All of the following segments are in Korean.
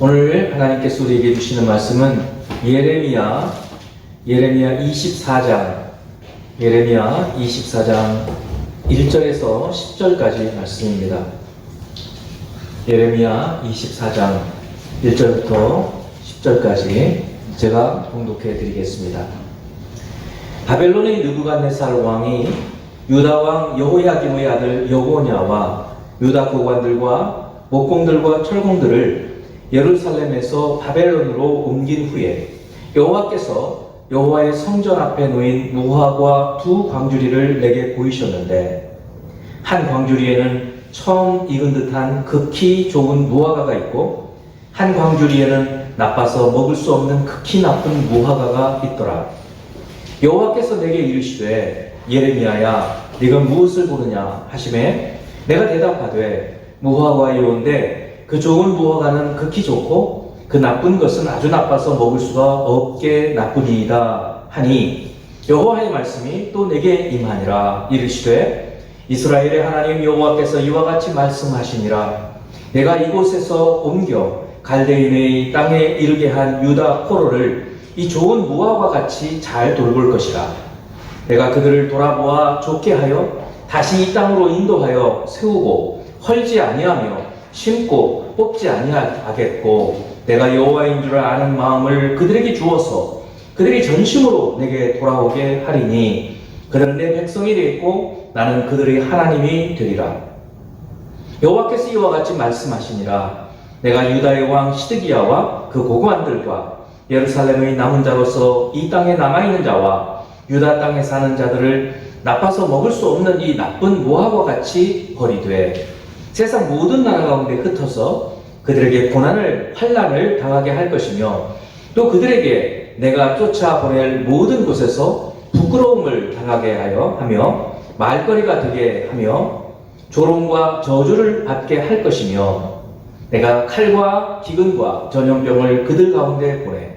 오늘 하나님께서 우리에게 주시는 말씀은 예레미야 24장 1절에서 10절까지 말씀입니다. 예레미야 24장 1절부터 10절까지 제가 봉독해 드리겠습니다. 바벨론의 느부갓네살 왕이 유다 왕 여호야김의 아들 여고냐와 유다 고관들과 목공들과 철공들을 예루살렘에서 바벨론으로 옮긴 후에 여호와께서 여호와의 성전 앞에 놓인 무화과 두 광주리를 내게 보이셨는데, 한 광주리에는 처음 익은 듯한 극히 좋은 무화과가 있고 한 광주리에는 나빠서 먹을 수 없는 극히 나쁜 무화과가 있더라. 여호와께서 내게 이르시되 예레미야야, 네가 무엇을 보느냐 하시매 내가 대답하되 무화과이온데 그 좋은 무화과는 극히 좋고 그 나쁜 것은 아주 나빠서 먹을 수가 없게 나쁘니이다 하니, 여호와의 말씀이 또 내게 임하니라. 이르시되 이스라엘의 하나님 여호와께서 이와 같이 말씀하시니라. 내가 이곳에서 옮겨 갈대인의 땅에 이르게 한 유다 포로를 이 좋은 무화과 같이 잘 돌볼 것이라. 내가 그들을 돌아보아 좋게 하여 다시 이 땅으로 인도하여 세우고 헐지 아니하며 심고 뽑지 아니하겠고, 내가 여호와인 줄 아는 마음을 그들에게 주어서 그들이 전심으로 내게 돌아오게 하리니 그들은 내 백성이 되겠고 나는 그들의 하나님이 되리라. 여호와께서 이와 같이 말씀하시니라. 내가 유다의 왕 시드기야와 그 고관들과 예루살렘의 남은 자로서 이 땅에 남아있는 자와 유다 땅에 사는 자들을 나빠서 먹을 수 없는 이 나쁜 무화과 같이 버리되 세상 모든 나라 가운데 흩어서 그들에게 고난을 환난을 당하게 할 것이며, 또 그들에게 내가 쫓아보낼 모든 곳에서 부끄러움을 당하게 하며 말거리가 되게 하며 조롱과 저주를 받게 할 것이며, 내가 칼과 기근과 전염병을 그들 가운데 보내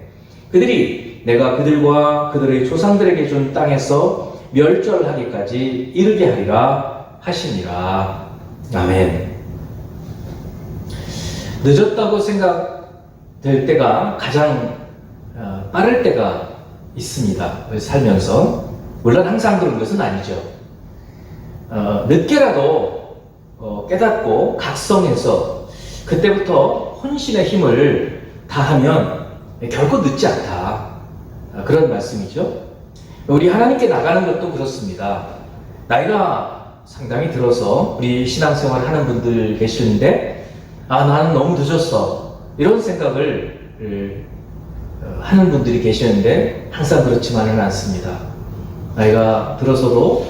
그들이 내가 그들과 그들의 조상들에게 준 땅에서 멸절하기까지 이르게 하리라 하시니라. 아멘. 늦었다고 생각될 때가 가장 빠를 때가 있습니다. 살면서. 물론 항상 그런 것은 아니죠. 늦게라도 깨닫고 각성해서 그때부터 혼신의 힘을 다하면 결코 늦지 않다. 그런 말씀이죠. 우리 하나님께 나가는 것도 그렇습니다. 나이가 상당히 들어서 우리 신앙생활 하는 분들 계시는데, 나는 너무 늦었어, 이런 생각을 하는 분들이 계시는데 항상 그렇지만은 않습니다. 나이가 들어서도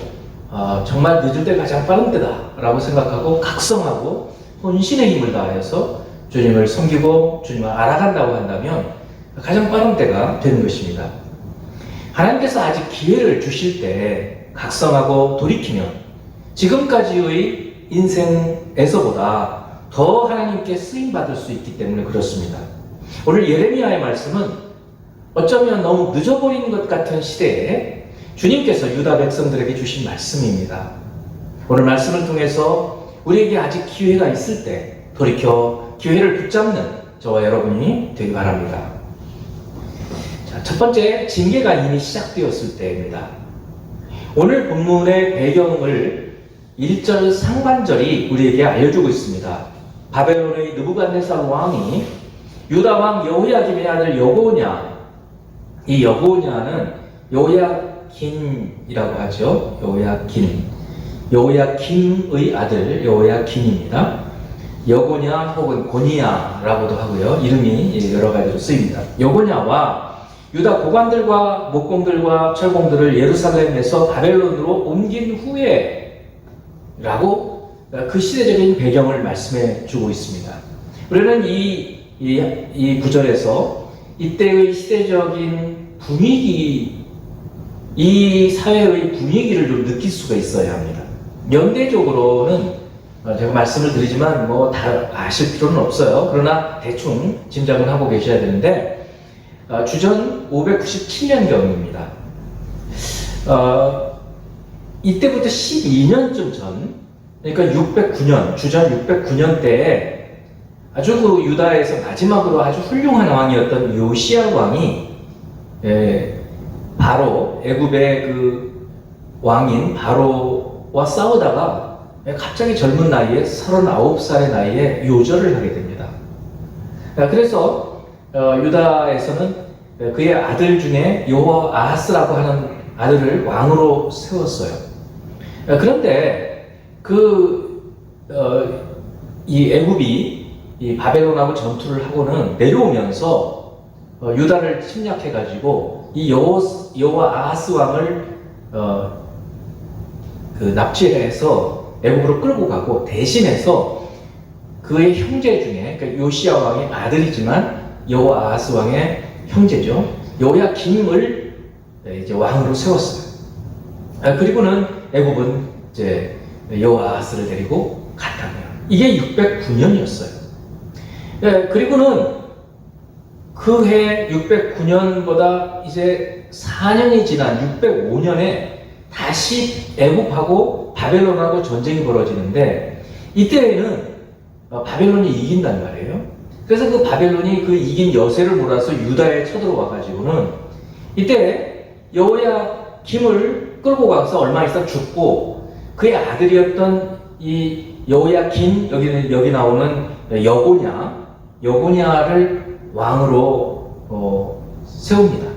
정말 늦을 때 가장 빠른 때다 라고 생각하고 각성하고 혼신의 힘을 다해서 주님을 섬기고 주님을 알아간다고 한다면 가장 빠른 때가 되는 것입니다. 하나님께서 아직 기회를 주실 때 각성하고 돌이키면 지금까지의 인생에서보다 더 하나님께 쓰임받을 수 있기 때문에 그렇습니다. 오늘 예레미야의 말씀은 어쩌면 너무 늦어버린 것 같은 시대에 주님께서 유다 백성들에게 주신 말씀입니다. 오늘 말씀을 통해서 우리에게 아직 기회가 있을 때 돌이켜 기회를 붙잡는 저와 여러분이 되기 바랍니다. 자, 첫 번째, 징계가 이미 시작되었을 때입니다. 오늘 본문의 배경을 1절 상반절이 우리에게 알려주고 있습니다. 바벨론의 느부갓네살 왕이 유다 왕 여호야김의 아들 여고냐, 이 여고냐는 여호야긴이라고 하죠. 여호야김의 아들 여호야긴입니다. 여고냐 혹은 고니야라고도 하고요. 이름이 여러 가지로 쓰입니다. 여고냐와 유다 고관들과 목공들과 철공들을 예루살렘에서 바벨론으로 옮긴 후에 라고 그 시대적인 배경을 말씀해 주고 있습니다. 우리는 이 구절에서 이때의 시대적인 분위기, 이 사회의 분위기를 좀 느낄 수가 있어야 합니다. 연대적으로는 제가 말씀을 드리지만 다 아실 필요는 없어요. 그러나 대충 짐작을 하고 계셔야 되는데, 주전 597년경입니다. 이때부터 12년쯤 전, 그러니까 609년, 주전 609년 때에 아주 그 유다에서 마지막으로 아주 훌륭한 왕이었던 요시야 왕이 바로 애굽의 그 왕인 바로와 싸우다가 갑자기 젊은 나이에 39살의 나이에 요절을 하게 됩니다. 그래서 유다에서는 그의 아들 중에 여호아하스라고 하는 아들을 왕으로 세웠어요. 그런데 이 애굽이 이 바벨론하고 전투를 하고는 내려오면서 유다를 침략해가지고 이 여호아하스 왕을 납치해서 애굽으로 끌고 가고 대신해서 그의 형제 중에 그러니까 요시야 왕의 아들이지만 여호아하스 왕의 형제죠. 요야김을 이제 왕으로 세웠어요. 그리고는 애굽은 이제 여호아하스를 데리고 갔다고요. 이게 609년이었어요. 그리고는 그 해 609년보다 이제 4년이 지난 605년에 다시 애굽하고 바벨론하고 전쟁이 벌어지는데 이때에는 바벨론이 이긴단 말이에요. 그래서 그 바벨론이 그 이긴 여세를 몰아서 유다에 쳐들어와 가지고는 이때 여호야김을 끌고 가서 얼마 있다 죽고 그의 아들이었던 이 여호야긴 여기 나오는 여고냐를 왕으로 세웁니다.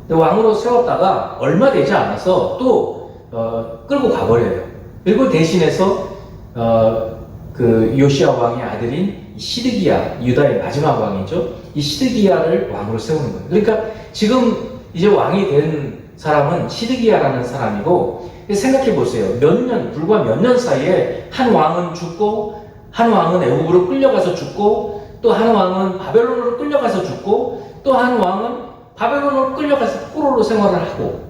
왕으로 세웠다가 얼마 되지 않아서 또 끌고 가버려요. 그리고 대신해서 그 요시야 왕의 아들인 시드기야, 유다의 마지막 왕이죠. 이 시드기야를 왕으로 세우는 거예요. 그러니까 지금 이제 왕이 된 사람은 시드기야라는 사람이고 생각해 보세요. 불과 몇 년 사이에 한 왕은 죽고 한 왕은 애굽으로 끌려가서 죽고 또 한 왕은 바벨론으로 끌려가서 죽고 또 한 왕은 바벨론으로 끌려가서 포로로 생활을 하고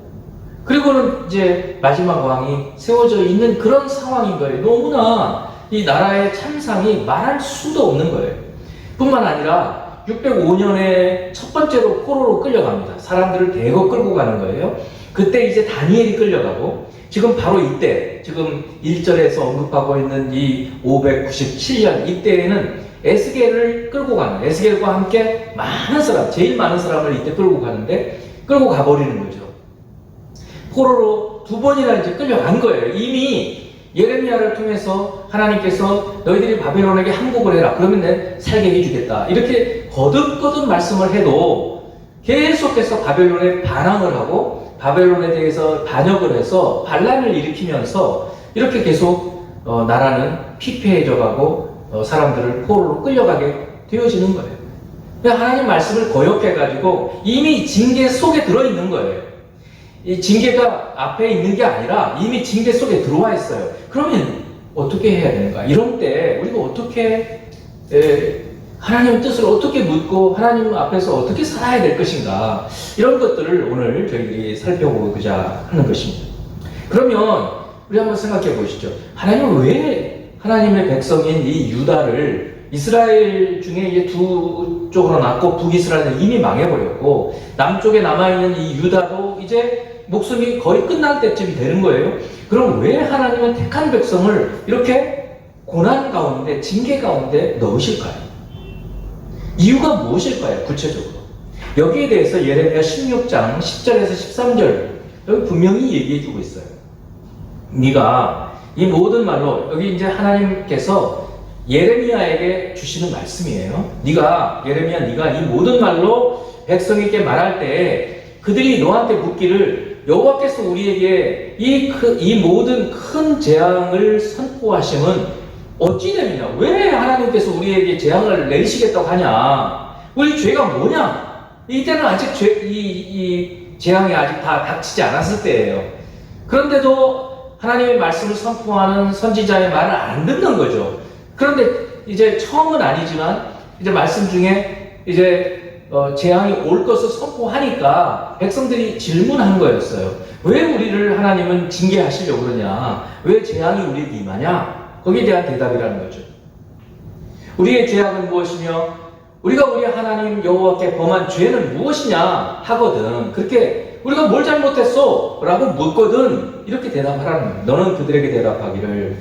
그리고는 이제 마지막 왕이 세워져 있는 그런 상황인 거예요. 너무나 이 나라의 참상이 말할 수도 없는 거예요. 뿐만 아니라 605년에 첫 번째로 포로로 끌려갑니다. 사람들을 대거 끌고 가는 거예요. 그때 이제 다니엘이 끌려가고 지금 바로 이때 지금 1절에서 언급하고 있는 이 597년 이때에는 에스겔을 끌고 가는 에스겔과 함께 많은 사람 제일 많은 사람을 이때 끌고 가는데 끌고 가버리는 거죠. 포로로 두 번이나 이제 끌려간 거예요. 이미 예레미야를 통해서 하나님께서 너희들이 바벨론에게 항복을 해라. 그러면 내 살게 해주겠다. 이렇게 거듭거듭 말씀을 해도 계속해서 바벨론에 반항을 하고 바벨론에 대해서 반역을 해서 반란을 일으키면서 이렇게 계속 나라는 피폐해져 가고 사람들을 포로로 끌려가게 되어지는 거예요. 하나님 말씀을 거역해가지고 이미 징계 속에 들어있는 거예요. 이 징계가 앞에 있는 게 아니라 이미 징계 속에 들어와 있어요. 그러면 어떻게 해야 되는가? 이런 때 우리가 어떻게 하나님의 뜻을 어떻게 묻고 하나님 앞에서 어떻게 살아야 될 것인가? 이런 것들을 오늘 저희들이 살펴보고자 하는 것입니다. 그러면 우리 한번 생각해 보시죠. 하나님은 왜 하나님의 백성인 이 유다를 이스라엘 중에 이제 두 쪽으로 났고 북이스라엘은 이미 망해버렸고 남쪽에 남아있는 이 유다도 이제 목숨이 거의 끝날 때쯤이 되는 거예요. 그럼 왜 하나님은 택한 백성을 이렇게 고난 가운데 징계 가운데 넣으실까요? 이유가 무엇일까요? 구체적으로 여기에 대해서 예레미야 16장 10절에서 13절 여기 분명히 얘기해주고 있어요. 네가 이 모든 말로 여기 이제 하나님께서 예레미야에게 주시는 말씀이에요. 네가 이 모든 말로 백성에게 말할 때 그들이 너한테 묻기를 여호와께서 우리에게 이 모든 큰 재앙을 선포하심은 어찌 됨이냐? 왜 하나님께서 우리에게 재앙을 내리시겠다고 하냐? 우리 죄가 뭐냐? 이때는 아직 이 재앙이 아직 다 닥치지 않았을 때예요. 그런데도 하나님의 말씀을 선포하는 선지자의 말을 안 듣는 거죠. 그런데 이제 처음은 아니지만 이제 말씀 중에 이제 재앙이 올 것을 선포하니까 백성들이 질문한 거였어요. 왜 우리를 하나님은 징계하시려고 그러냐? 왜 재앙이 우리에게 임하냐? 거기에 대한 대답이라는 거죠. 우리의 죄악은 무엇이며 우리가 우리 하나님 여호와께 범한 죄는 무엇이냐 하거든. 그렇게 우리가 뭘 잘못했어? 라고 묻거든. 이렇게 대답하라는 거예요. 너는 그들에게 대답하기를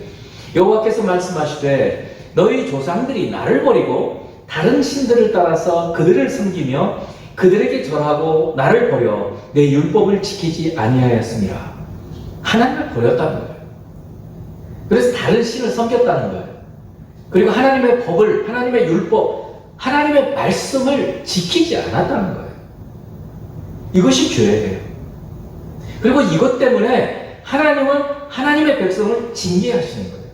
여호와께서 말씀하시되 너희 조상들이 나를 버리고 다른 신들을 따라서 그들을 섬기며 그들에게 절하고 나를 버려 내 율법을 지키지 아니하였습니다. 하나님을 버렸다는 거예요. 그래서 다른 신을 섬겼다는 거예요. 그리고 하나님의 법을, 하나님의 율법, 하나님의 말씀을 지키지 않았다는 거예요. 이것이 죄예요. 그리고 이것 때문에 하나님은 하나님의 백성을 징계하시는 거예요.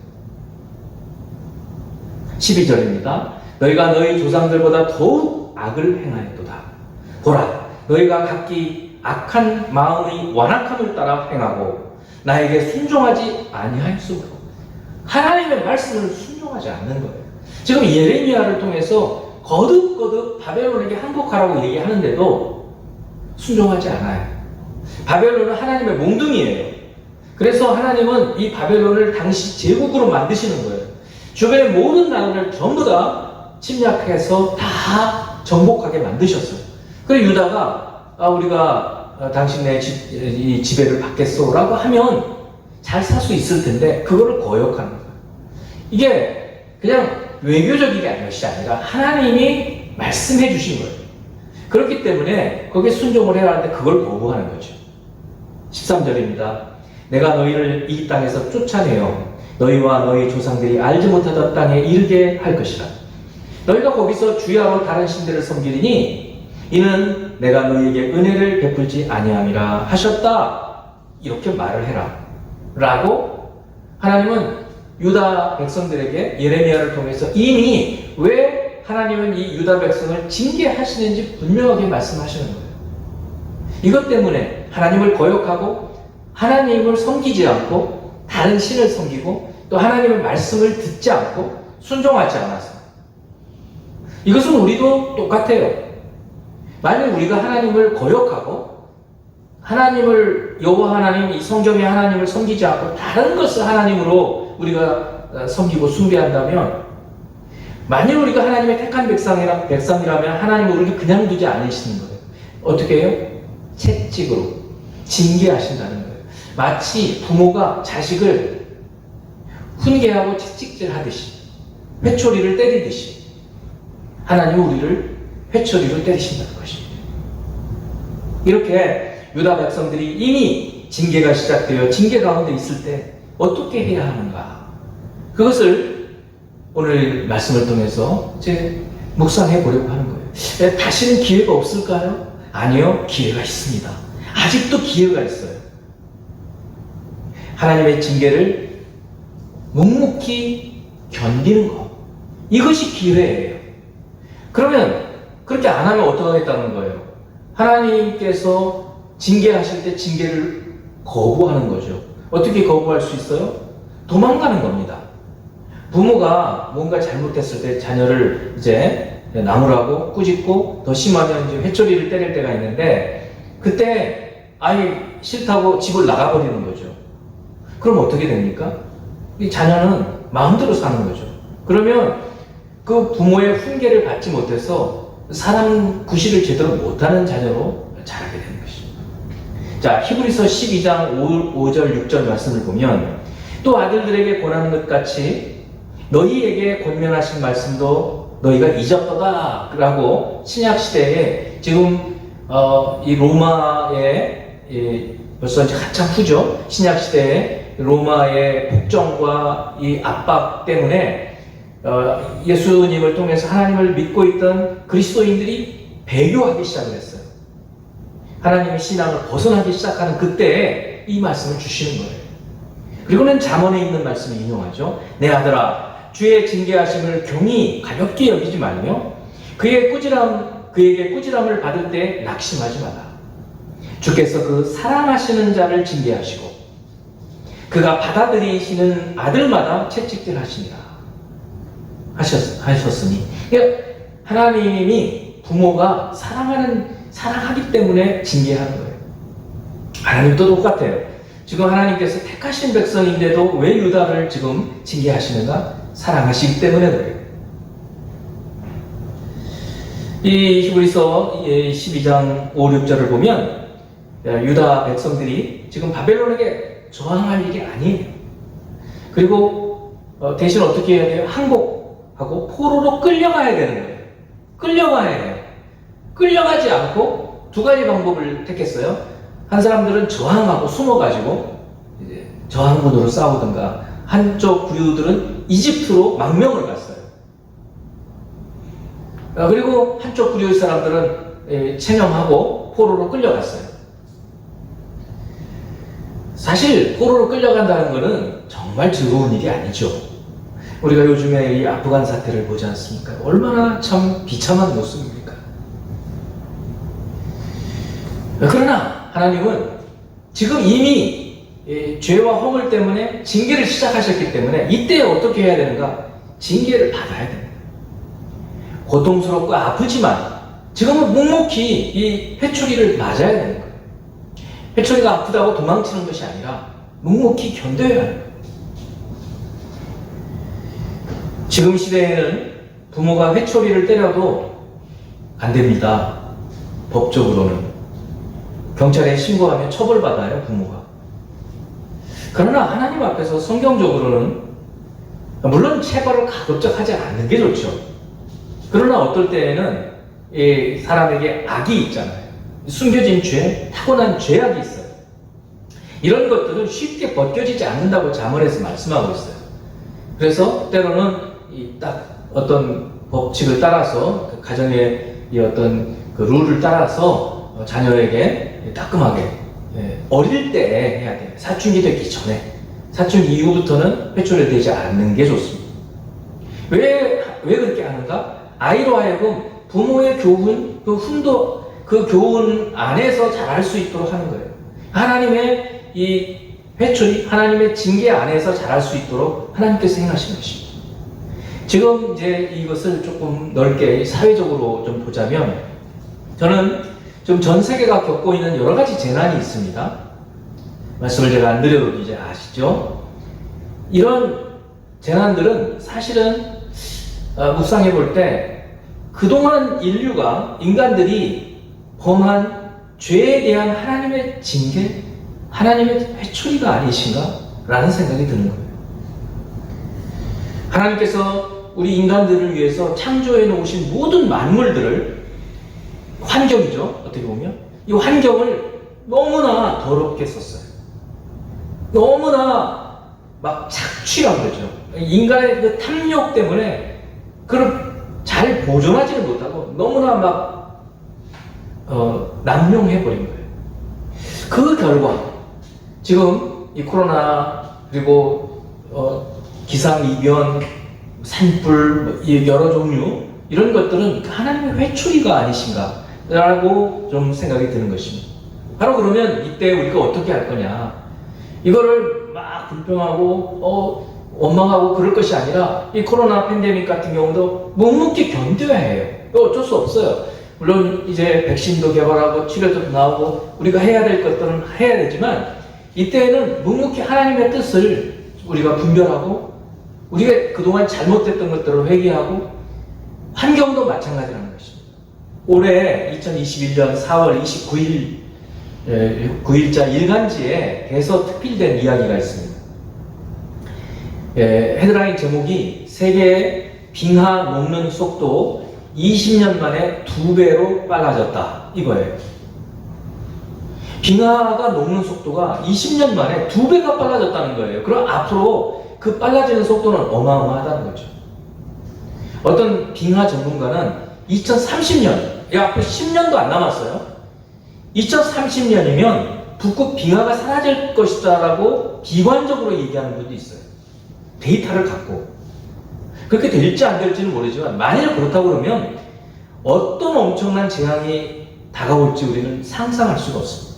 12절입니다. 너희가 너희 조상들보다 더욱 악을 행하였도다. 보라, 너희가 각기 악한 마음의 완악함을 따라 행하고 나에게 순종하지 아니하였으므로 하나님의 말씀을 순종하지 않는 거예요. 지금 예레미야를 통해서 거듭거듭 바벨론에게 항복하라고 얘기하는데도 순종하지 않아요. 바벨론은 하나님의 몽둥이에요. 그래서 하나님은 이 바벨론을 당시 제국으로 만드시는 거예요. 주변의 모든 나라를 전부 다 침략해서 다 정복하게 만드셨어요. 그래서 유다가 우리가 당신의 이 지배를 받겠소라고 하면 잘 살 수 있을 텐데 그거를 거역하는 거예요. 이게 그냥 외교적인 것이 아니라 하나님이 말씀해 주신 거예요. 그렇기 때문에 거기에 순종을 해야 하는데 그걸 거부하는 거죠. 13절입니다. 내가 너희를 이 땅에서 쫓아내어 너희와 너희 조상들이 알지 못하던 땅에 이르게 할 것이라. 너희가 거기서 주야로 다른 신들을 섬기리니 이는 내가 너희에게 은혜를 베풀지 아니함이라 하셨다. 이렇게 말을 해라 라고 하나님은 유다 백성들에게 예레미야를 통해서 이미 왜 하나님은 이 유다 백성을 징계하시는지 분명하게 말씀하시는 거예요. 이것 때문에 하나님을 거역하고 하나님을 섬기지 않고 다른 신을 섬기고 또 하나님의 말씀을 듣지 않고 순종하지 않아서 이것은 우리도 똑같아요. 만약 우리가 하나님을 거역하고 하나님을 여호와 하나님 이 성경의 하나님을 섬기지 않고 다른 것을 하나님으로 우리가 섬기고 숭배한다면 만약 우리가 하나님의 택한 백성이라면 하나님은 우리를 그냥 두지 않으시는 거예요. 어떻게 해요? 채찍으로 징계하신다는 거예요. 마치 부모가 자식을 훈계하고 채찍질 하듯이 회초리를 때리듯이 하나님은 우리를 회초리로 때리신다는 것입니다. 이렇게 유다 백성들이 이미 징계가 시작되어 징계 가운데 있을 때 어떻게 해야 하는가? 그것을 오늘 말씀을 통해서 이제 묵상해 보려고 하는 거예요. 다시는 기회가 없을까요? 아니요, 기회가 있습니다. 아직도 기회가 있어요. 하나님의 징계를 묵묵히 견디는 것. 이것이 기회예요. 그러면 그렇게 안 하면 어떻게 하겠다는 거예요? 하나님께서 징계하실 때 징계를 거부하는 거죠. 어떻게 거부할 수 있어요? 도망가는 겁니다. 부모가 뭔가 잘못했을 때 자녀를 이제 나무라고 꾸짖고 더 심하면 이제 회초리를 때릴 때가 있는데 그때 아이 싫다고 집을 나가버리는 거죠. 그럼 어떻게 됩니까? 이 자녀는 마음대로 사는 거죠. 그러면 그 부모의 훈계를 받지 못해서 사람 구실을 제대로 못하는 자녀로 자라게 되는 것입니다. 자, 히브리서 12장 5절 6절 말씀을 보면 또 아들들에게 권하는 것 같이 너희에게 권면하신 말씀도 너희가 잊었도다 라고 신약시대에 지금 이 로마의 벌써 이제 한참 후죠. 신약시대에 로마의 폭정과 이 압박 때문에 예수님을 통해서 하나님을 믿고 있던 그리스도인들이 배교하기 시작을 했어요. 하나님의 신앙을 벗어나기 시작하는 그때에 이 말씀을 주시는 거예요. 그리고는 잠언에 있는 말씀을 인용하죠. 내 아들아, 주의 징계하심을 경히 가볍게 여기지 말며 그에게 꾸지람을 받을 때 낙심하지 마라. 주께서 그 사랑하시는 자를 징계하시고 그가 받아들이시는 아들마다 채찍질 하시니라 하셨으니, 그러니까 하나님이 부모가 사랑하기 때문에 징계하는 거예요. 하나님도 똑같아요. 지금 하나님께서 택하신 백성인데도 왜 유다를 지금 징계하시는가? 사랑하시기 때문에 그래요. 이 히브리서 12장 5, 6절을 보면 유다 백성들이 지금 바벨론에게 저항할 일이 아니에요. 그리고 대신 어떻게 해야 돼요? 항복하고 포로로 끌려가야 되는 거예요. 끌려가야 해요. 끌려가지 않고 두 가지 방법을 택했어요. 한 사람들은 저항하고 숨어가지고 이제 저항군으로 싸우든가, 한쪽 부류들은 이집트로 망명을 갔어요. 그리고 한쪽 부류의 사람들은 체념하고 포로로 끌려갔어요. 사실 포로로 끌려간다는 것은 정말 즐거운 일이 아니죠. 우리가 요즘에 이 아프간 사태를 보지 않습니까? 얼마나 참 비참한 모습입니까? 그러나 하나님은 지금 이미 죄와 허물 때문에 징계를 시작하셨기 때문에 이때 어떻게 해야 되는가? 징계를 받아야 됩니다. 고통스럽고 아프지만 지금은 묵묵히 이 회초리를 맞아야 되는 거예요. 회초리가 아프다고 도망치는 것이 아니라 묵묵히 견뎌야 하는 거예요. 지금 시대에는 부모가 회초리를 때려도 안 됩니다. 법적으로는. 경찰에 신고하면 처벌받아요, 부모가. 그러나 하나님 앞에서 성경적으로는 물론 체벌을 가급적 하지 않는 게 좋죠. 그러나 어떨 때에는 이 사람에게 악이 있잖아요. 숨겨진 죄, 타고난 죄악이 있어요. 이런 것들은 쉽게 벗겨지지 않는다고 잠언에서 말씀하고 있어요. 그래서 때로는 딱 어떤 법칙을 따라서 그 가정의 이 어떤 그 룰을 따라서 자녀에게 따끔하게 어릴 때 해야 돼요. 사춘기 되기 전에. 사춘기 이후부터는 회초리를 대지 않는 게 좋습니다. 왜 그렇게 하는가? 아이로 하여금 부모의 교훈, 그 훈도, 그 교훈 안에서 자랄 수 있도록 하는 거예요. 하나님의 이 회초리, 하나님의 징계 안에서 자랄 수 있도록 하나님께서 행하신 것입니다. 지금 이제 이것을 조금 넓게 사회적으로 좀 보자면, 저는 좀 전 세계가 겪고 있는 여러 가지 재난이 있습니다. 말씀을 제가 안 드려도 이제 아시죠? 이런 재난들은 사실은 묵상해 볼 때 그동안 인간들이 범한 죄에 대한 하나님의 징계, 하나님의 회초리가 아니신가? 라는 생각이 드는 거예요. 하나님께서 우리 인간들을 위해서 창조해 놓으신 모든 만물들을, 환경이죠, 어떻게 보면. 이 환경을 너무나 더럽게 썼어요. 너무나 막 착취라고 그러죠. 인간의 그 탐욕 때문에 그걸 잘 보존하지는 못하고 너무나 막 남용해버린 거예요. 그 결과 지금 이 코로나, 그리고 기상이변, 산불, 여러 종류, 이런 것들은 하나님의 회초리가 아니신가 라고 좀 생각이 드는 것입니다. 바로 그러면 이때 우리가 어떻게 할 거냐, 이거를 막 불평하고 원망하고 그럴 것이 아니라 이 코로나 팬데믹 같은 경우도 묵묵히 견뎌야 해요. 어쩔 수 없어요. 물론 이제 백신도 개발하고 치료도 나오고 우리가 해야 될 것들은 해야 되지만, 이때에는 묵묵히 하나님의 뜻을 우리가 분별하고 우리가 그동안 잘못됐던 것들을 회개하고, 환경도 마찬가지라는 것입니다. 올해 2021년 4월 29일 9일자 일간지에 대서 특필된 이야기가 있습니다. 헤드라인 제목이 세계의 빙하 녹는 속도 20년 만에 2배로 빨라졌다, 이거예요. 빙하가 녹는 속도가 20년 만에 2배가 빨라졌다는 거예요. 그럼 앞으로 그 빨라지는 속도는 어마어마하다는 거죠. 어떤 빙하 전문가는 2030년, 앞으로 10년도 안 남았어요. 2030년이면 북극 빙하가 사라질 것이다 라고 비관적으로 얘기하는 분도 있어요. 데이터를 갖고. 그렇게 될지 안 될지는 모르지만, 만일 그렇다고 그러면 어떤 엄청난 재앙이 다가올지 우리는 상상할 수가 없습니다.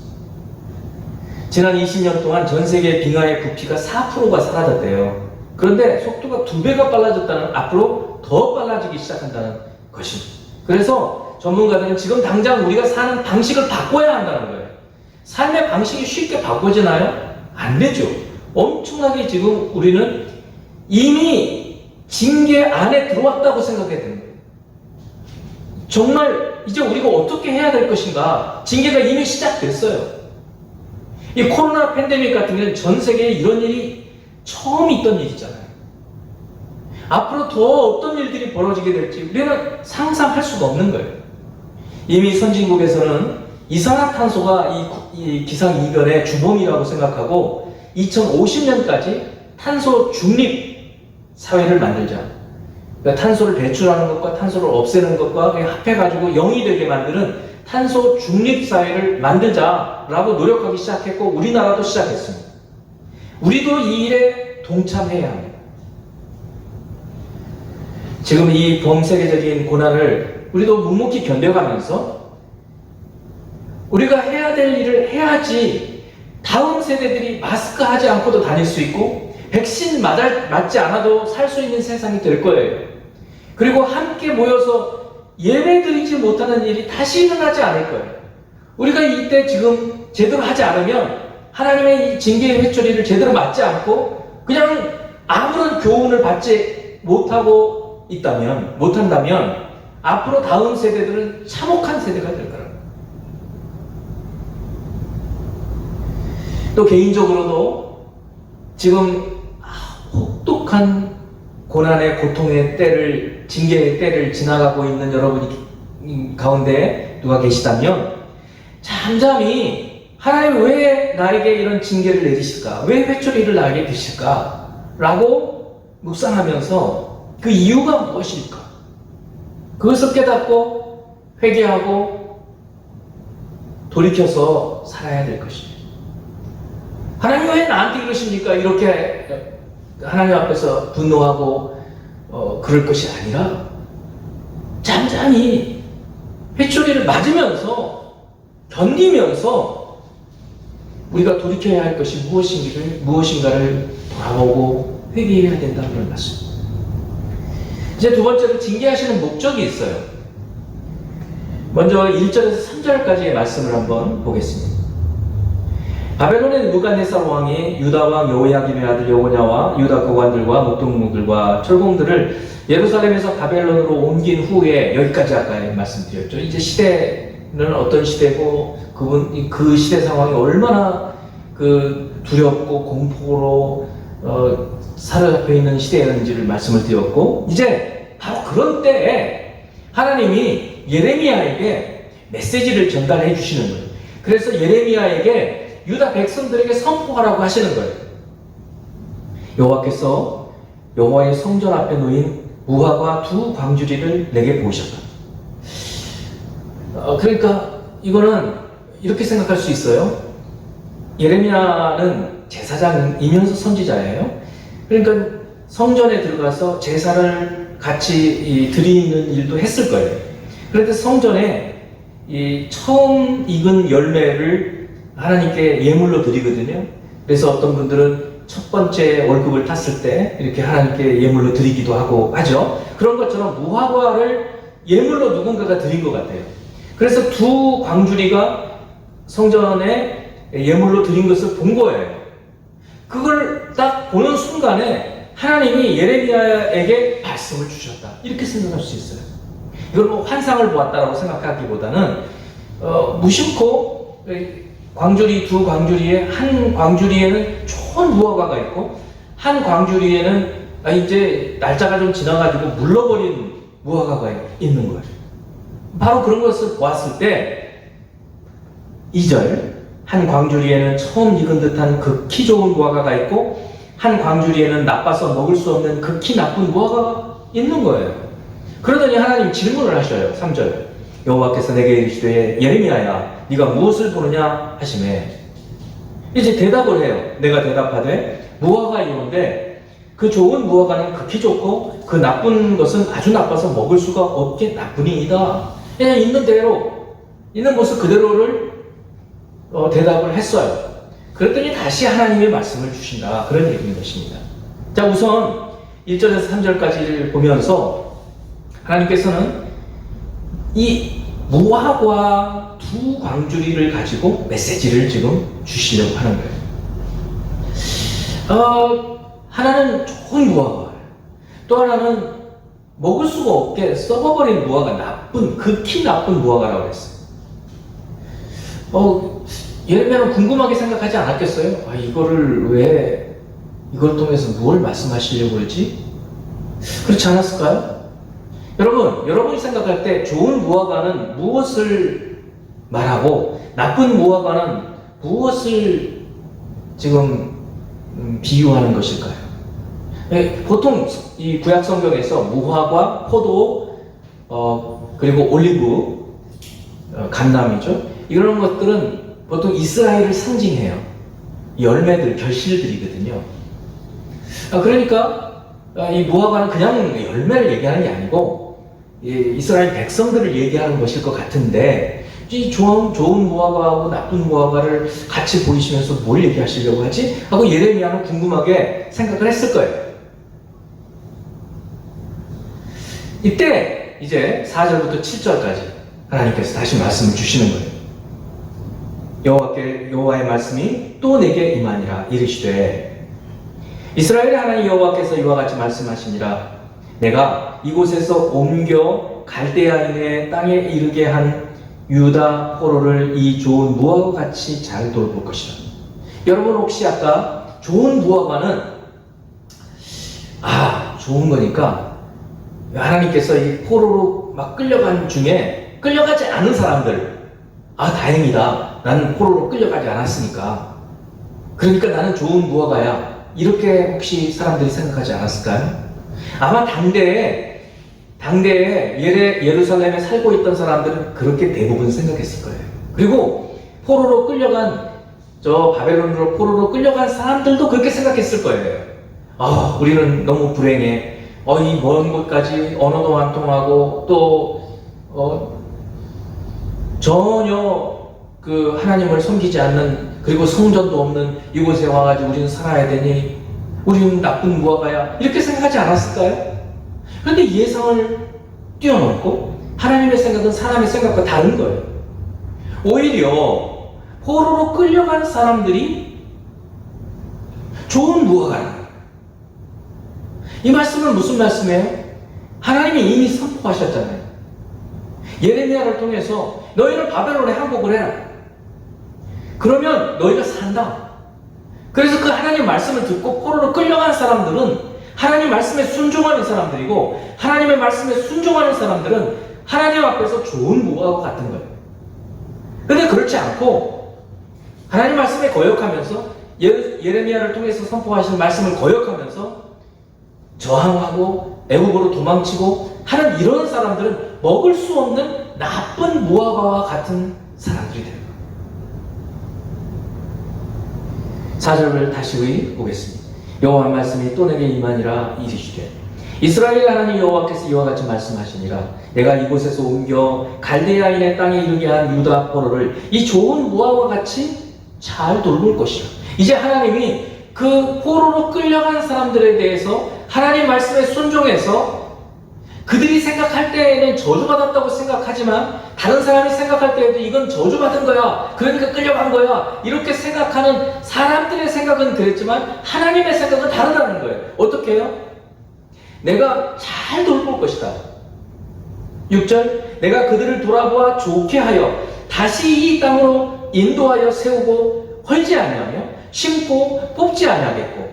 지난 20년 동안 전 세계 빙하의 부피가 4%가 사라졌대요. 그런데 속도가 2배가 빨라졌다는, 앞으로 더 빨라지기 시작한다는 것입니다. 그래서 전문가들은 지금 당장 우리가 사는 방식을 바꿔야 한다는 거예요. 삶의 방식이 쉽게 바꿔지나요? 안 되죠. 엄청나게 지금 우리는 이미 징계 안에 들어왔다고 생각해야 되는 거예요. 정말 이제 우리가 어떻게 해야 될 것인가? 징계가 이미 시작됐어요. 이 코로나 팬데믹 같은 경우는 전 세계에 이런 일이 처음 있던 일이잖아요. 앞으로 더 어떤 일들이 벌어지게 될지 우리는 상상할 수가 없는 거예요. 이미 선진국에서는 이산화탄소가 이 기상이변의 주범이라고 생각하고 2050년까지 탄소 중립 사회를 만들자. 그러니까 탄소를 배출하는 것과 탄소를 없애는 것과 합해가지고 0이 되게 만드는 탄소 중립 사회를 만들자라고 노력하기 시작했고 우리나라도 시작했습니다. 우리도 이 일에 동참해야 합니다. 지금 이 범세계적인 고난을 우리도 묵묵히 견뎌가면서 우리가 해야 될 일을 해야지 다음 세대들이 마스크 하지 않고도 다닐 수 있고 백신 맞지 않아도 살 수 있는 세상이 될 거예요. 그리고 함께 모여서 예배드리지 못하는 일이 다시 일어나지 않을 거예요. 우리가 이때 지금 제대로 하지 않으면 하나님의 이 징계의 회초리를 제대로 맞지 않고 그냥 아무런 교훈을 받지 못한다면 앞으로 다음 세대들은 참혹한 세대가 될 거라고. 또 개인적으로도 지금 혹독한 고난의 고통의 때를 징계의 때를 지나가고 있는 여러분이 가운데 누가 계시다면 잠잠히 하나님 왜 나에게 이런 징계를 내리실까? 왜 회초리를 나에게 드실까? 라고 묵상하면서 그 이유가 무엇일까? 그것을 깨닫고 회개하고 돌이켜서 살아야 될 것입니다. 하나님 왜 나한테 이러십니까? 이렇게 하나님 앞에서 분노하고 그럴 것이 아니라 잠잠히 회초리를 맞으면서 견디면서 우리가 돌이켜야 할 것이 무엇인가를 돌아보고 회개해야 된다는 말씀. 이제 두 번째로 징계하시는 목적이 있어요. 먼저 1절에서 3절까지의 말씀을 한번 보겠습니다. 바벨론의 느부갓네살 왕이 유다 왕 여호야김의 아들 여고냐와 유다 고관들과 목동무들과 철공들을 예루살렘에서 바벨론으로 옮긴 후에 여기까지 아까 말씀드렸죠. 이제 시대는 어떤 시대고 그 시대 상황이 얼마나 두렵고 공포로 사로잡혀 있는 시대였는지를 말씀을 드렸고 이제 바로 그런 때에 하나님이 예레미야에게 메시지를 전달해 주시는 거예요. 그래서 예레미야에게 유다 백성들에게 선포하라고 하시는 거예요. 여호와께서 여호와의 성전 앞에 놓인 무화과 두 광주리를 내게 보이셨다. 그러니까 이거는 이렇게 생각할 수 있어요. 예레미야는 제사장이면서 선지자예요. 그러니까 성전에 들어가서 제사를 같이 드리는 일도 했을 거예요. 그런데 성전에 이 처음 익은 열매를 하나님께 예물로 드리거든요. 그래서 어떤 분들은 첫 번째 월급을 탔을 때 이렇게 하나님께 예물로 드리기도 하고 하죠. 그런 것처럼 무화과를 예물로 누군가가 드린 것 같아요. 그래서 두 광주리가 성전에 예물로 드린 것을 본 거예요. 그걸 딱 보는 순간에 하나님이 예레미야에게 말씀을 주셨다. 이렇게 생각할 수 있어요. 이걸 뭐 환상을 보았다라고 생각하기보다는 무심코 두 광주리에 한 광주리에는 좋은 무화과가 있고 한 광주리에는 이제 날짜가 좀 지나가지고 물러버린 무화과가 있는 거예요. 바로 그런 것을 보았을 때 2절 한 광주리에는 처음 익은 듯한 극히 좋은 무화과가 있고 한 광주리에는 나빠서 먹을 수 없는 극히 나쁜 무화과가 있는 거예요. 그러더니 하나님 질문을 하셔요. 3절 여호와께서 내게 이르시되 예레미야야 네가 무엇을 보느냐 하시매 이제 대답을 해요. 내가 대답하되 무화과이온데 그 좋은 무화과는 극히 좋고 그 나쁜 것은 아주 나빠서 먹을 수가 없게 나쁘니이다. 그냥 있는 대로 있는 모습 그대로를 대답을 했어요. 그랬더니 다시 하나님의 말씀을 주신다. 그런 얘기인 것입니다. 자, 우선 1절에서 3절까지를 보면서 하나님께서는 이 무화과 두 광주리를 가지고 메시지를 지금 주시려고 하는 거예요. 하나는 좋은 무화과, 또 하나는 먹을 수가 없게 썩어버린 무화과, 극히 나쁜 무화과라고 했어요. 예레미야는 궁금하게 생각하지 않았겠어요? 이걸 통해서 뭘 말씀하시려고 그러지? 그렇지 않았을까요? 여러분이 생각할 때 좋은 무화과는 무엇을 말하고 나쁜 무화과는 무엇을 지금 비유하는 것일까요? 보통 이 구약 성경에서 무화과, 포도, 그리고 올리브, 감람이죠. 이런 것들은 보통 이스라엘을 상징해요. 열매들, 결실들이거든요. 그러니까 이 무화과는 그냥 열매를 얘기하는 게 아니고 이스라엘 백성들을 얘기하는 것일 것 같은데, 이 좋은 무화과하고 나쁜 무화과를 같이 보이시면서 뭘 얘기하시려고 하지? 하고 예레미야는 궁금하게 생각을 했을 거예요. 이때 이제 4절부터 7절까지 하나님께서 다시 말씀을 주시는 거예요. 여호와의 말씀이 또 내게 임하니라. 이르시되 이스라엘의 하나님 여호와께서 이와 같이 말씀하시니라. 내가 이곳에서 옮겨 갈대아인의 땅에 이르게 한 유다 포로를 이 좋은 무화과 같이 잘 돌볼 것이라. 여러분 혹시 아까 좋은 무화과는 좋은 거니까 하나님께서 이 포로로 막 끌려간 중에 끌려가지 않은 사람들, 다행이다, 나는 포로로 끌려가지 않았으니까, 그러니까 나는 좋은 무화과야, 이렇게 혹시 사람들이 생각하지 않았을까요? 아마 당대에 예루살렘에 살고 있던 사람들은 그렇게 대부분 생각했을 거예요. 그리고 포로로 끌려간, 바벨론으로 포로로 끌려간 사람들도 그렇게 생각했을 거예요. 우리는 너무 불행해. 이 먼 곳까지 언어도 안 통하고 또 전혀 그 하나님을 섬기지 않는, 그리고 성전도 없는 이곳에 와가지고 우리는 살아야 되니 우리는 나쁜 무화과야, 이렇게 생각하지 않았을까요? 그런데 예상을 뛰어넘고 하나님의 생각은 사람의 생각과 다른 거예요. 오히려 포로로 끌려간 사람들이 좋은 무화과라는 거예요. 이 말씀은 무슨 말씀이에요? 하나님이 이미 선포하셨잖아요. 예레미야를 통해서 너희는 바벨론에 항복을 해라. 그러면 너희가 산다. 그래서 그 하나님 말씀을 듣고 포로로 끌려간 사람들은 하나님 말씀에 순종하는 사람들이고, 하나님의 말씀에 순종하는 사람들은 하나님 앞에서 좋은 무화과 같은 거예요. 근데 그렇지 않고 하나님 말씀에 거역하면서, 예레미야를 통해서 선포하신 말씀을 거역하면서 저항하고 애국으로 도망치고 하는 이런 사람들은 먹을 수 없는 나쁜 무화과와 같은 사람들이 돼요. 4절을 다시 보겠습니다. 여호와의 말씀이 또 내게 임하니라. 이르시되 이스라엘 하나님 여호와께서 이와 같이 말씀하시니라. 내가 이곳에서 옮겨 갈대아인의 땅에 이르게 한 유다 포로를 이 좋은 무화과 같이 잘 돌볼 것이라. 이제 하나님이 그 포로로 끌려간 사람들에 대해서 하나님 말씀에 순종해서, 그들이 생각할 때에는 저주받았다고 생각하지만 다른 사람이 생각할 때에도 이건 저주받은 거야, 그러니까 끌려간 거야, 이렇게 생각하는 사람들의 생각은 그랬지만 하나님의 생각은 다르다는 거예요. 어떻게 해요? 내가 잘 돌볼 것이다. 6절, 내가 그들을 돌아보아 좋게 하여 다시 이 땅으로 인도하여 세우고 헐지 아니하며 심고 뽑지 아니하겠고,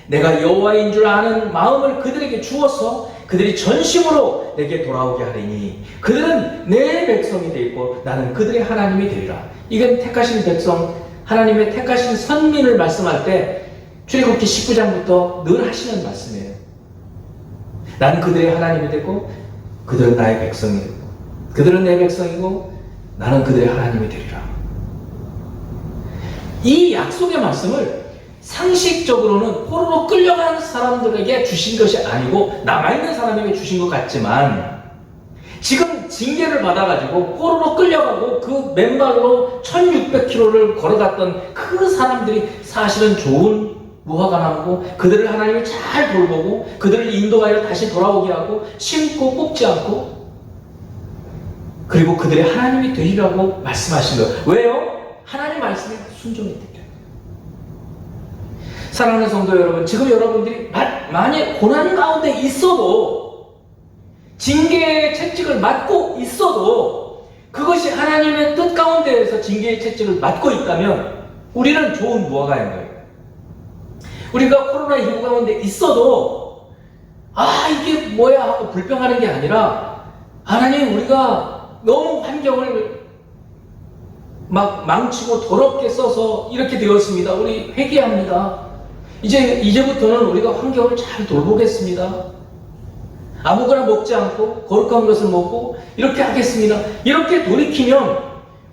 내가 여호와인 줄 아는 마음을 그들에게 주어서 그들이 전심으로 내게 돌아오게 하리니 그들은 내 백성이 되고 나는 그들의 하나님이 되리라. 이건 택하신 백성, 하나님의 택하신 선민을 말씀할 때 출애굽기 19장부터 늘 하시는 말씀이에요. 나는 그들의 하나님이 되고 그들은 나의 백성이 되고, 그들은 내 백성이고 나는 그들의 하나님이 되리라. 이 약속의 말씀을 상식적으로는 포로로 끌려간 사람들에게 주신 것이 아니고 남아있는 사람에게 주신 것 같지만, 지금 징계를 받아가지고 포로로 끌려가고 그 맨발로 1600km를 걸어갔던 그 사람들이 사실은 좋은 무화과 나무고, 그들을 하나님이 잘 돌보고 그들을 인도하여 다시 돌아오게 하고 심고 뽑지 않고, 그리고 그들의 하나님이 되리라고 말씀하신 거예요. 왜요? 하나님 말씀에 순종했기 때문에. 사랑하는 성도 여러분, 지금 여러분들이 만약 고난 가운데 있어도, 징계의 채찍을 맞고 있어도, 그것이 하나님의 뜻 가운데에서 징계의 채찍을 맞고 있다면 우리는 좋은 무화과인 거예요. 우리가 코로나19 가운데 있어도 이게 뭐야 하고 불평하는 게 아니라, 하나님, 우리가 너무 환경을 막 망치고 더럽게 써서 이렇게 되었습니다. 우리 회개합니다. 이제부터는 우리가 환경을 잘 돌보겠습니다. 아무거나 먹지 않고 거룩한 것을 먹고 이렇게 하겠습니다. 이렇게 돌이키면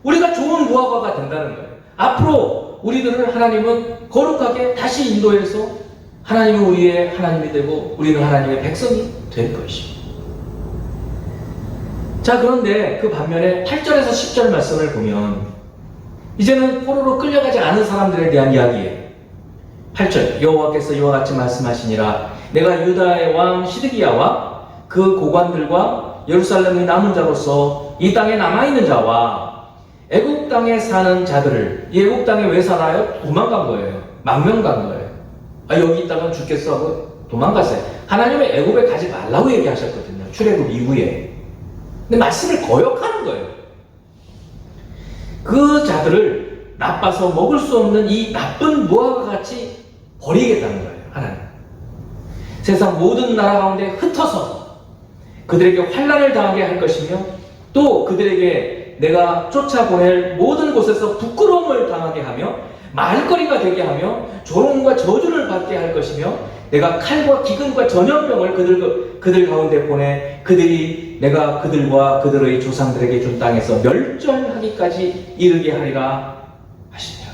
우리가 좋은 무화과가 된다는 거예요. 앞으로 우리들을 하나님은 거룩하게 다시 인도해서 하나님은 우리의 하나님이 되고 우리는 하나님의 백성이 될 것입니다. 자, 그런데 그 반면에 8절에서 10절 말씀을 보면 이제는 포로로 끌려가지 않은 사람들에 대한 이야기예요. 8절, 여호와께서 이와 같이 말씀하시니라. 내가 유다의 왕 시드기야와 그 고관들과 예루살렘의 남은 자로서 이 땅에 남아있는 자와 애국 땅에 사는 자들을, 이 애국 땅에 왜 살아요? 도망간 거예요. 망명 간 거예요. 여기 있다가 죽겠어 하고 도망갔어요. 하나님의 애국에 가지 말라고 얘기하셨거든요. 출애굽 이후에. 근데 말씀을 거역하는 거예요. 그 자들을 나빠서 먹을 수 없는 이 나쁜 무화과 같이 버리겠다는 거예요. 하나님. 세상 모든 나라 가운데 흩어서 그들에게 환난을 당하게 할 것이며 또 그들에게 내가 쫓아보낼 모든 곳에서 부끄러움을 당하게 하며 말거리가 되게 하며 조롱과 저주를 받게 할 것이며 내가 칼과 기근과 전염병을 그들 가운데 보내 그들이 내가 그들과 그들의 조상들에게 준 땅에서 멸절하기까지 이르게 하리라 하시니라.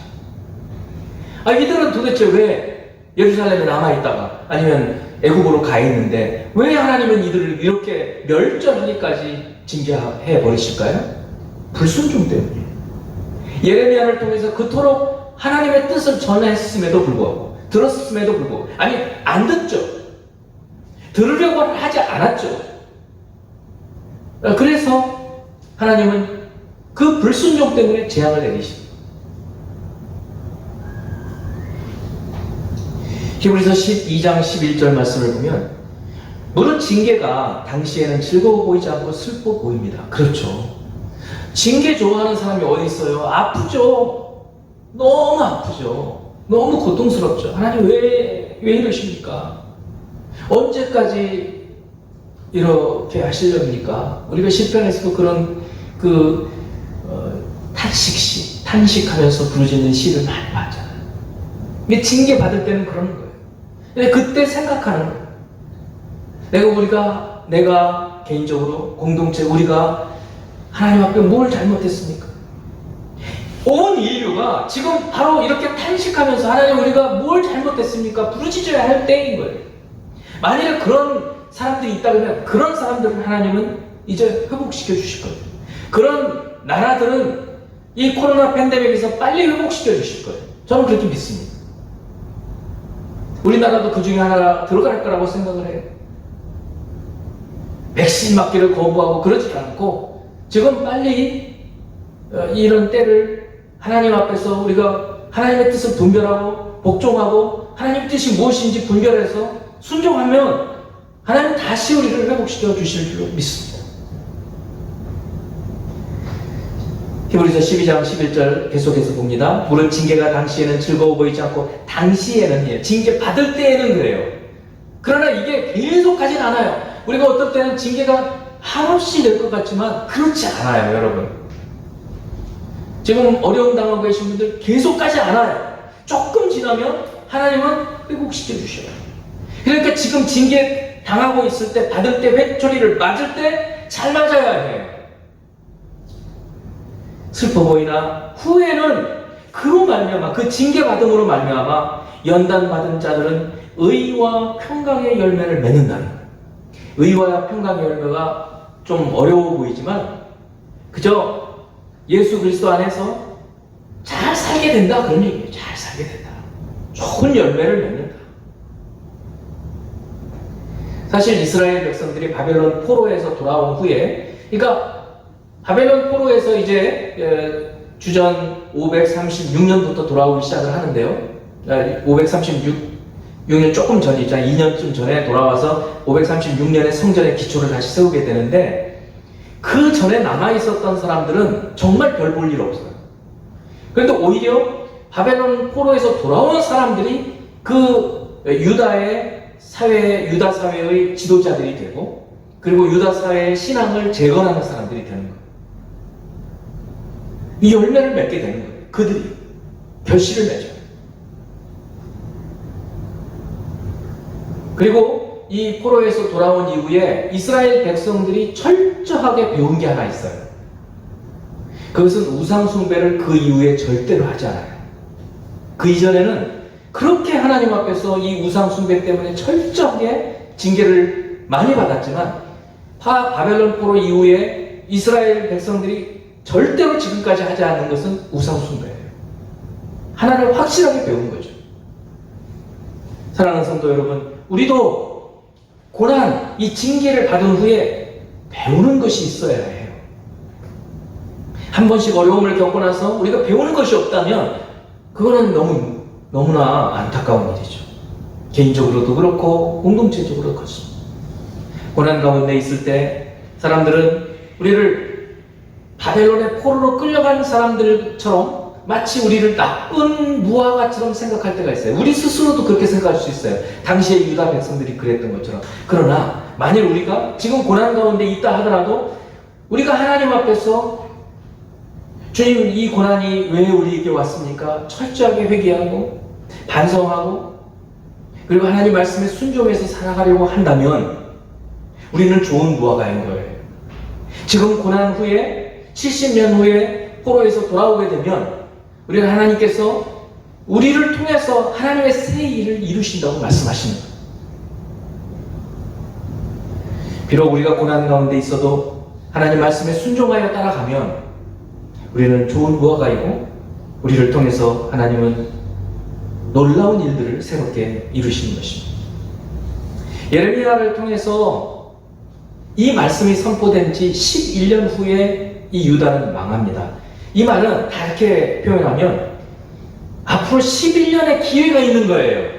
이들은 도대체 왜 예루살렘에 남아있다가 아니면 애국으로 가 있는데 왜 하나님은 이들을 이렇게 멸절하기까지 징계해 버리실까요? 불순종 때문이에요. 예레미야를 통해서 그토록 하나님의 뜻을 전했음에도 불구하고 들었음에도 불구하고 안 듣죠. 들으려고 하지 않았죠. 그래서 하나님은 그 불순종 때문에 재앙을 내리십니다. 히브리서 12장 11절 말씀을 보면 물론 징계가 당시에는 즐거워 보이지 않고 슬퍼 보입니다. 그렇죠. 징계 좋아하는 사람이 어디 있어요? 아프죠. 너무 아프죠. 너무 고통스럽죠. 하나님 왜 이러십니까? 언제까지 이렇게 하시렵니까? 우리가 시편에서도 그런 탄식하면서 부르짖는 시를 많이 봤잖아요. 근데 징계 받을 때는 그러는 거예요. 근데 그때 생각하는 거예요. 내가 개인적으로 공동체 우리가 하나님 앞에 뭘 잘못했습니까? 온 인류가 지금 바로 이렇게 탄식하면서 하나님 우리가 뭘 잘못했습니까? 부르짖어야 할 때인 거예요. 만일에 그런 사람들이 있다 그러면 그런 사람들은 하나님은 이제 회복시켜 주실 거예요. 그런 나라들은 이 코로나 팬데믹에서 빨리 회복시켜 주실 거예요. 저는 그렇게 믿습니다. 우리나라도 그 중에 하나 들어갈 거라고 생각을 해요. 백신 맞기를 거부하고 그러지 않고 지금 빨리 이런 때를 하나님 앞에서 우리가 하나님의 뜻을 분별하고 복종하고 하나님의 뜻이 무엇인지 분별해서 순종하면 하나님 다시 우리를 회복시켜 주실 줄로 믿습니다. 히브리서 12장 11절 계속해서 봅니다. 물론 징계가 당시에는 즐거워 보이지 않고 당시에는 징계 받을 때에는 그래요. 그러나 이게 계속하진 않아요. 우리가 어떨 때는 징계가 한없이 될 것 같지만 그렇지 않아요. 여러분 지금 어려움 당하고 계신 분들 계속 가지 않아요. 조금 지나면 하나님은 회복시켜 주셔요. 그러니까 지금 징계 당하고 있을 때 받을 때 회초리를 맞을 때 잘 맞아야 해요. 슬퍼 보이나 후에는 그로 말미암아 그 징계 받음으로 말미암아 연단 받은 자들은 의와 평강의 열매를 맺는다는 거예요. 의와 평강의 열매가 좀 어려워 보이지만 그저 예수 그리스도 안에서 잘 살게 된다 그런 얘기예요. 잘 살게 된다. 좋은 열매를 맺는다. 사실 이스라엘 백성들이 바벨론 포로에서 돌아온 후에 그러니까 바벨론 포로에서 이제 주전 536년부터 돌아오기 시작을 하는데요. 536년 조금 전이죠. 2년쯤 전에 돌아와서 536년에 성전의 기초를 다시 세우게 되는데 그 전에 남아있었던 사람들은 정말 별 볼 일 없어요. 그런데 오히려 바벨론 포로에서 돌아온 사람들이 그 유다의 유다 사회의 지도자들이 되고, 그리고 유다 사회의 신앙을 재건하는 사람들이 되는 거예요. 이 열매를 맺게 되는 거예요. 그들이 결실을 맺어요. 그리고 이 포로에서 돌아온 이후에 이스라엘 백성들이 철저하게 배운 게 하나 있어요. 그것은 우상 숭배를 그 이후에 절대로 하지 않아요. 그 이전에는 그렇게 하나님 앞에서 이 우상 숭배 때문에 철저하게 징계를 많이 받았지만, 바벨론 포로 이후에 이스라엘 백성들이 절대로 지금까지 하지 않는 것은 우상 숭배예요. 하나님을 확실하게 배운 거죠. 사랑하는 성도 여러분, 우리도 고난, 이 징계를 받은 후에 배우는 것이 있어야 해요. 한 번씩 어려움을 겪고 나서 우리가 배우는 것이 없다면 그거는 너무나 안타까운 일이죠. 개인적으로도 그렇고 공동체적으로도 그렇습니다. 고난 가운데 있을 때 사람들은 우리를 바벨론의 포로로 끌려간 사람들처럼 마치 우리를 나쁜 무화과처럼 생각할 때가 있어요. 우리 스스로도 그렇게 생각할 수 있어요. 당시에 유다 백성들이 그랬던 것처럼. 그러나 만일 우리가 지금 고난 가운데 있다 하더라도 우리가 하나님 앞에서 주님, 이 고난이 왜 우리에게 왔습니까? 철저하게 회개하고 반성하고 그리고 하나님 말씀에 순종해서 살아가려고 한다면 우리는 좋은 무화과인 거예요. 지금 고난 후에 70년 후에 포로에서 돌아오게 되면 우리는 하나님께서 우리를 통해서 하나님의 새 일을 이루신다고 말씀하십니다. 비록 우리가 고난 가운데 있어도 하나님 말씀에 순종하여 따라가면 우리는 좋은 무화과이고 우리를 통해서 하나님은 놀라운 일들을 새롭게 이루시는 것입니다. 예레미야를 통해서 이 말씀이 선포된 지 11년 후에 이 유다는 망합니다. 이 말은 다 이렇게 표현하면 앞으로 11년의 기회가 있는 거예요.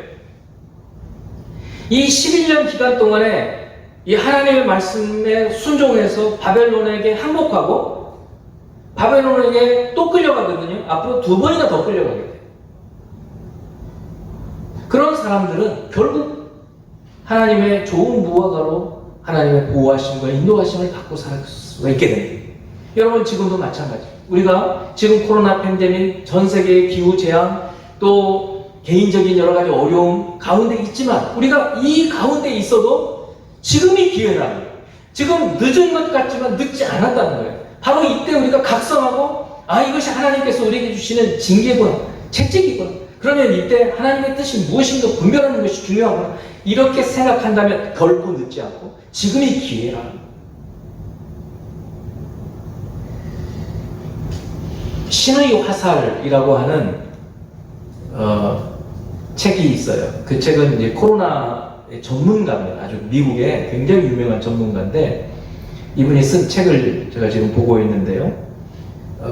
이 11년 기간 동안에 이 하나님의 말씀에 순종해서 바벨론에게 항복하고 바벨론에게 또 끌려가거든요. 앞으로 2번이나 더 끌려가게 돼요. 그런 사람들은 결국 하나님의 좋은 무화과로 하나님의 보호하심과 인도하심을 받고 살 수가 있게 됩니다. 여러분, 지금도 마찬가지. 우리가 지금 코로나 팬데믹, 전 세계의 기후 재앙, 또 개인적인 여러 가지 어려움 가운데 있지만 우리가 이 가운데 있어도 지금이 기회라는 거예요. 지금 늦은 것 같지만 늦지 않았다는 거예요. 바로 이때 우리가 각성하고 이것이 하나님께서 우리에게 주시는 징계구나, 책찍이구나. 그러면 이때 하나님의 뜻이 무엇인가 분별하는 것이 중요하구나. 이렇게 생각한다면 결코 늦지 않고 지금이 기회라는 거예요. 신의 화살이라고 하는 책이 있어요. 그 책은 이제 코로나 전문가입니다. 아주 미국의 굉장히 유명한 전문가인데 이분이 쓴 책을 제가 지금 보고 있는데요.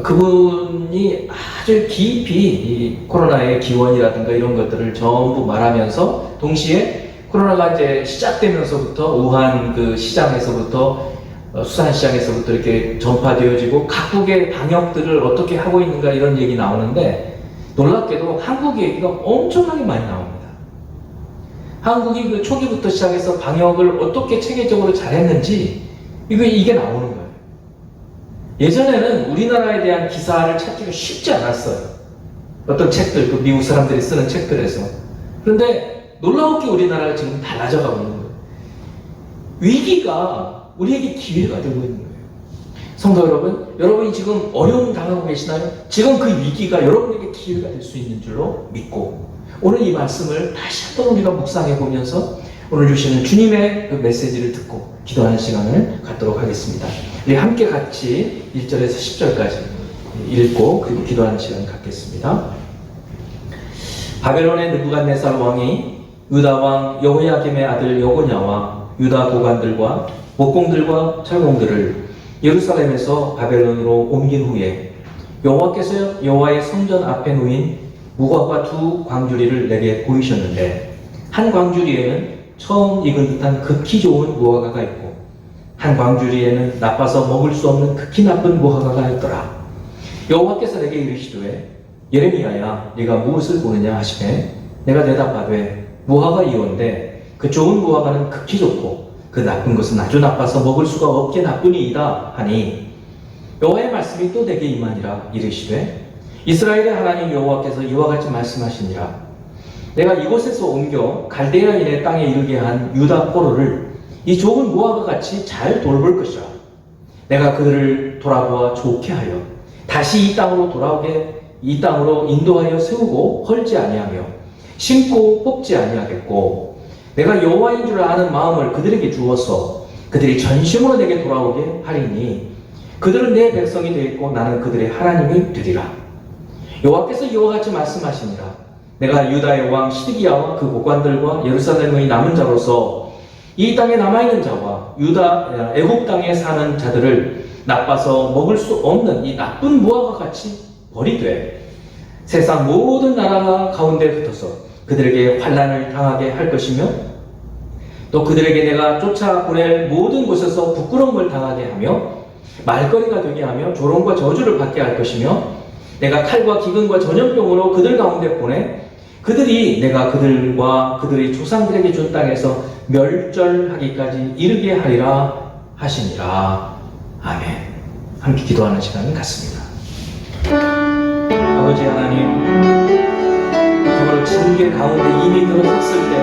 그분이 아주 깊이 이 코로나의 기원이라든가 이런 것들을 전부 말하면서 동시에 코로나가 이제 시작되면서부터 우한 그 시장에서부터 수산시장에서부터 이렇게 전파되어지고 각국의 방역들을 어떻게 하고 있는가 이런 얘기 나오는데 놀랍게도 한국 얘기가 엄청나게 많이 나옵니다. 한국이 그 초기부터 시작해서 방역을 어떻게 체계적으로 잘했는지 이게 나오는 거예요. 예전에는 우리나라에 대한 기사를 찾기가 쉽지 않았어요. 어떤 책들, 그 미국 사람들이 쓰는 책들에서. 그런데 놀라웠게 우리나라가 지금 달라져가고 있는 거예요. 위기가 우리에게 기회가 되고 있는 거예요. 성도 여러분, 여러분이 지금 어려움 당하고 계시나요? 지금 그 위기가 여러분에게 기회가 될 수 있는 줄로 믿고 오늘 이 말씀을 다시 한번 우리가 묵상해 보면서 오늘 주시는 주님의 그 메시지를 듣고 기도하는 시간을 갖도록 하겠습니다. 우리 함께 같이 1절에서 10절까지 읽고 그리고 기도하는 시간을 갖겠습니다. 바벨론의 느부갓네살 왕이 유다 왕 여호야김의 아들 여고냐와 유다 고관들과 목공들과 철공들을 예루살렘에서 바벨론으로 옮긴 후에 여호와께서 여호와의 성전 앞에 놓인 무화과 2 광주리를 내게 보이셨는데 한 광주리에는 처음 익은 듯한 극히 좋은 무화과가 있고 한 광주리에는 나빠서 먹을 수 없는 극히 나쁜 무화과가 있더라. 여호와께서 내게 이르시되 예레미야야 네가 무엇을 보느냐 하시매 내가 대답하되 무화과이온데 그 좋은 무화과는 극히 좋고 그 나쁜 것은 아주 나빠서 먹을 수가 없게 나쁘니이다 하니 여호와의 말씀이 또 내게 임하니라. 이르시되 이스라엘의 하나님 여호와께서 이와 같이 말씀하시니라. 내가 이곳에서 옮겨 갈대아인의 땅에 이르게 한 유다 포로를 이 좋은 무화과 같이 잘 돌볼 것이라. 내가 그들을 돌아보아 좋게 하여 다시 이 땅으로 돌아오게 이 땅으로 인도하여 세우고 헐지 아니하며 심고 뽑지 아니하겠고, 내가 여호와인 줄 아는 마음을 그들에게 주어서 그들이 전심으로 내게 돌아오게 하리니 그들은 내 백성이 되겠고 나는 그들의 하나님이 되리라. 여호와께서 이와 같이 말씀하시니라. 내가 유다의 왕 시드기야와 그 고관들과 예루살렘의 남은 자로서 이 땅에 남아있는 자와 유다 애굽 땅에 사는 자들을 나빠서 먹을 수 없는 이 나쁜 무화과 같이 버리되 세상 모든 나라 가운데 흩어서 그들에게 환난을 당하게 할 것이며, 또 그들에게 내가 쫓아보낼 모든 곳에서 부끄러움을 당하게 하며 말거리가 되게 하며 조롱과 저주를 받게 할 것이며, 내가 칼과 기근과 전염병으로 그들 가운데 보내 그들이 내가 그들과 그들의 조상들에게 준 땅에서 멸절하기까지 이르게 하리라 하시니라. 아멘. 함께 기도하는 시간을 갖습니다. 아버지 하나님, 정말 징계 가운데 이미 들어섰을 때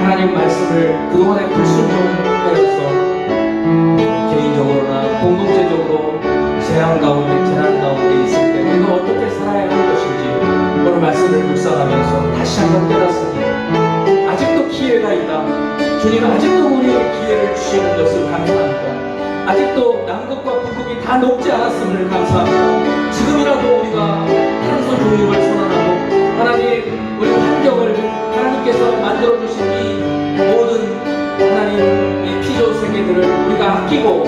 하나님 말씀을 그동안에 불순종하여서 개인적으로나 공동체적으로 재앙 가운데 재난 가운데 있을 때 우리가 어떻게 살아야 하는 것인지 오늘 말씀을 묵상하면서 다시 한번 깨닫습니다. 아직도 기회가 있다. 주님 아직도 우리에게 기회를 주시는 것을 감사합니다. 아직도 남극과 북극이 다 녹지 않았음을 감사합니다. 지금이라도 우리가 탄소 중립을 선언하고 하나님 우리 환경을 하나님께서 만들어주신 이 모든 하나님의 피조 세계들을 우리가 아끼고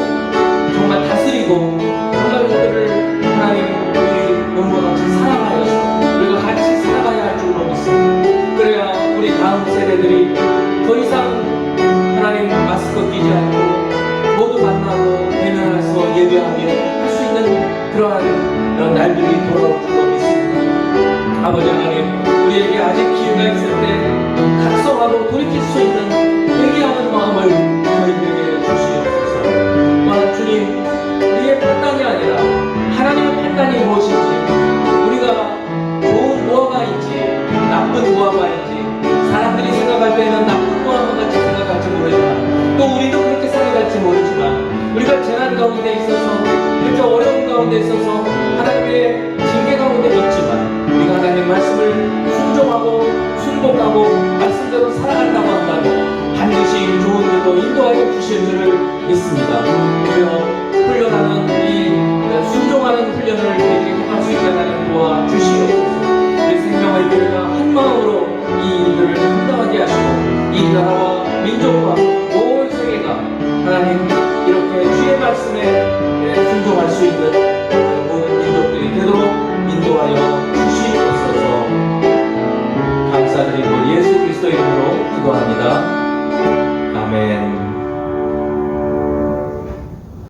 정말 다스리고 정말 그들을 하나님 우리 몸과 같이 사랑하여서 우리가 같이 살아가야 할 줄로 믿습니다. 그래야 우리 다음 세대들이 더 이상 하나님 마스크 끼지 않고 모두 만나고 대면해서 예배하며 할 수 있는 그러한 날들이 돌아올 줄로 믿습니다. 아버지 하나님, 우리에게 아직 기회가 있을 때 각성하고 돌이킬 수 있는 회개하는 마음을 저희들에게 주시옵소서. 또한 주님, 우리의 판단이 아니라 하나님의 판단이 무엇인지, 우리가 좋은 무화과인지 나쁜 무화과인지 사람들이 생각할 때는 나쁜 무화과같이 생각할지 모르지만, 또 우리도 그렇게 생각할지 모르지만, 우리가 재난 가운데 있어서 이렇게 어려운 가운데 있어서 하나님의 징계 가운데 있지만 우리가 하나님 말씀을 순종하고 순복하고 말씀대로 살아간다고 한다면 반드시 좋은 길로 인도하여 주실 줄을 믿습니다. 그리고 훈련하는 이 순종하는 훈련을 우리에게 행할 수 있게 하나님 도와 주시옵소서. 우리 생명의 교회가 한 마음으로 이 일들을 감당하게 하시고 이 나라와